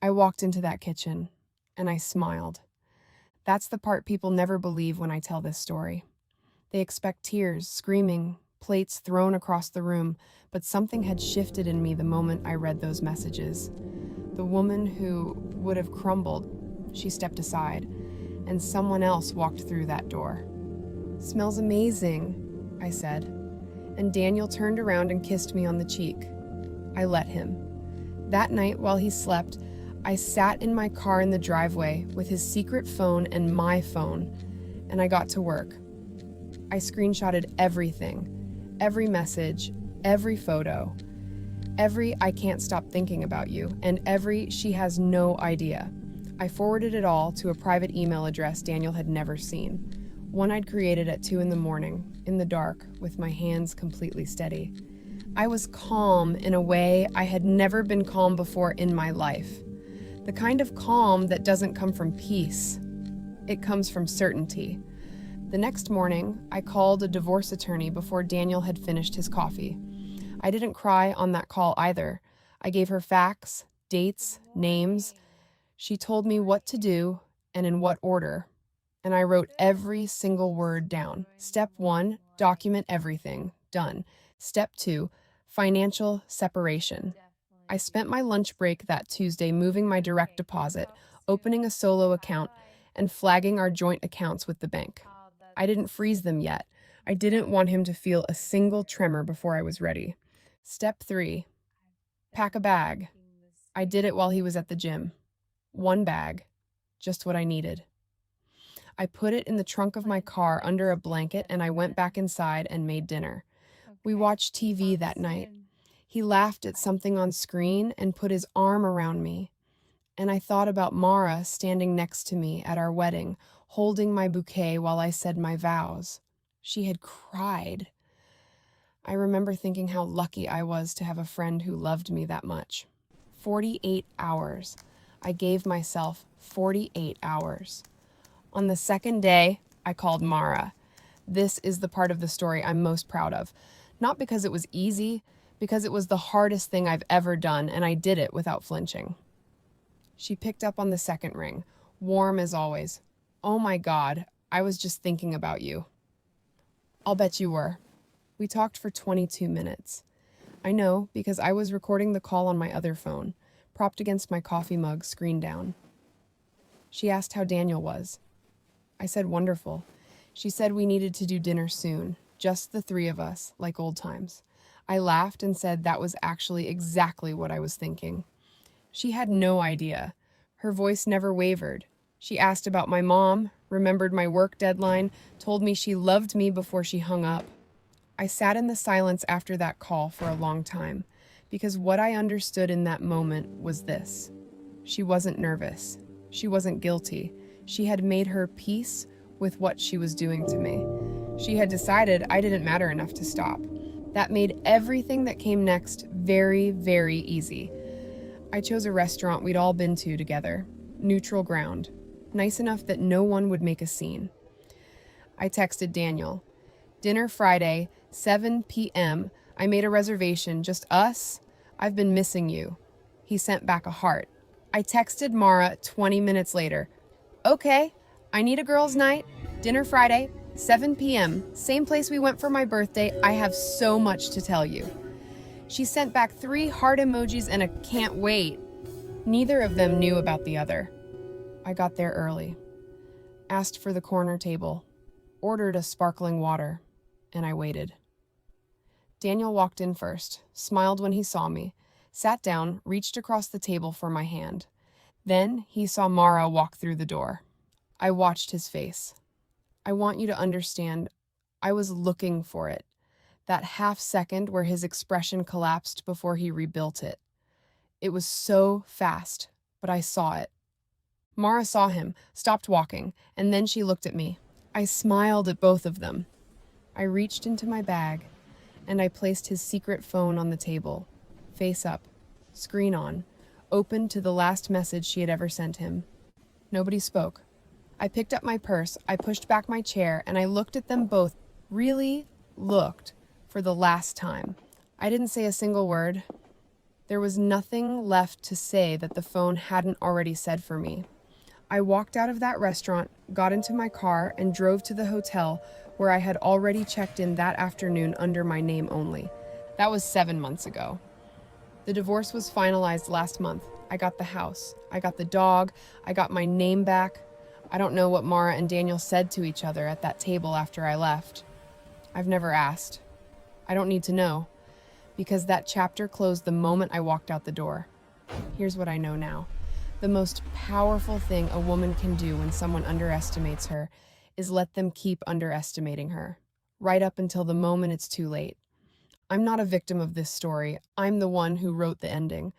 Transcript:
I walked into that kitchen, and I smiled. That's the part people never believe when I tell this story. They expect tears, screaming, plates thrown across the room, but something had shifted in me the moment I read those messages. The woman who would have crumbled, she stepped aside, and someone else walked through that door. "Smells amazing," I said, and Daniel turned around and kissed me on the cheek. I let him. That night, while he slept, I sat in my car in the driveway with his secret phone and my phone, and I got to work. I screenshotted everything, every message, every photo, every "I can't stop thinking about you," and every "she has no idea." I forwarded it all to a private email address Daniel had never seen, one I'd created at 2 a.m, in the dark, with my hands completely steady. I was calm in a way I had never been calm before in my life. The kind of calm that doesn't come from peace. It comes from certainty. The next morning, I called a divorce attorney before Daniel had finished his coffee. I didn't cry on that call either. I gave her facts, dates, names. She told me what to do and in what order. And I wrote every single word down. Step 1, document everything. Done. Step 2, financial separation. I spent my lunch break that Tuesday moving my direct deposit, opening a solo account, and flagging our joint accounts with the bank. I didn't freeze them yet. I didn't want him to feel a single tremor before I was ready. Step 3, pack a bag. I did it while he was at the gym. 1 bag, just what I needed. I put it in the trunk of my car under a blanket, and I went back inside and made dinner. We watched TV that night. He laughed at something on screen and put his arm around me. And I thought about Mara standing next to me at our wedding, holding my bouquet while I said my vows. She had cried. I remember thinking how lucky I was to have a friend who loved me that much. 48 hours. I gave myself 48 hours. On the second day, I called Mara. This is the part of the story I'm most proud of. Not because it was easy, because it was the hardest thing I've ever done, and I did it without flinching. She picked up on the second ring, warm as always. "Oh my God, I was just thinking about you." "I'll bet you were." We talked for 22 minutes. I know, because I was recording the call on my other phone, propped against my coffee mug, screen down. She asked how Daniel was. I said wonderful. She said we needed to do dinner soon, just the 3 of us, like old times. I laughed and said that was actually exactly what I was thinking. She had no idea. Her voice never wavered. She asked about my mom, remembered my work deadline, told me she loved me before she hung up. I sat in the silence after that call for a long time, because what I understood in that moment was this. She wasn't nervous. She wasn't guilty. She had made her peace with what she was doing to me. She had decided I didn't matter enough to stop. That made everything that came next very, very easy. I chose a restaurant we'd all been to together, neutral ground, nice enough that no one would make a scene. I texted Daniel. "Dinner Friday, 7 p.m. I made a reservation, just us. I've been missing you." He sent back a heart. I texted Mara 20 minutes later. "Okay, I need a girls' night. Dinner Friday, 7 p.m. Same place we went for my birthday. I have so much to tell you." She sent back 3 heart emojis and a "can't wait." Neither of them knew about the other. I got there early, asked for the corner table, ordered a sparkling water, and I waited. Daniel walked in first, smiled when he saw me, sat down, reached across the table for my hand. Then he saw Mara walk through the door. I watched his face. I want you to understand, I was looking for it. That half second where his expression collapsed before he rebuilt it. It was so fast, but I saw it. Mara saw him, stopped walking, and then she looked at me. I smiled at both of them. I reached into my bag, and I placed his secret phone on the table, face up, screen on, open to the last message she had ever sent him. Nobody spoke. I picked up my purse, I pushed back my chair, and I looked at them both, really looked, for the last time. I didn't say a single word. There was nothing left to say that the phone hadn't already said for me. I walked out of that restaurant, got into my car, and drove to the hotel where I had already checked in that afternoon under my name only. That was 7 months ago. The divorce was finalized last month. I got the house. I got the dog. I got my name back. I don't know what Mara and Daniel said to each other at that table after I left. I've never asked. I don't need to know, because that chapter closed the moment I walked out the door. Here's what I know now. The most powerful thing a woman can do when someone underestimates her is let them keep underestimating her, right up until the moment it's too late. I'm not a victim of this story. I'm the one who wrote the ending.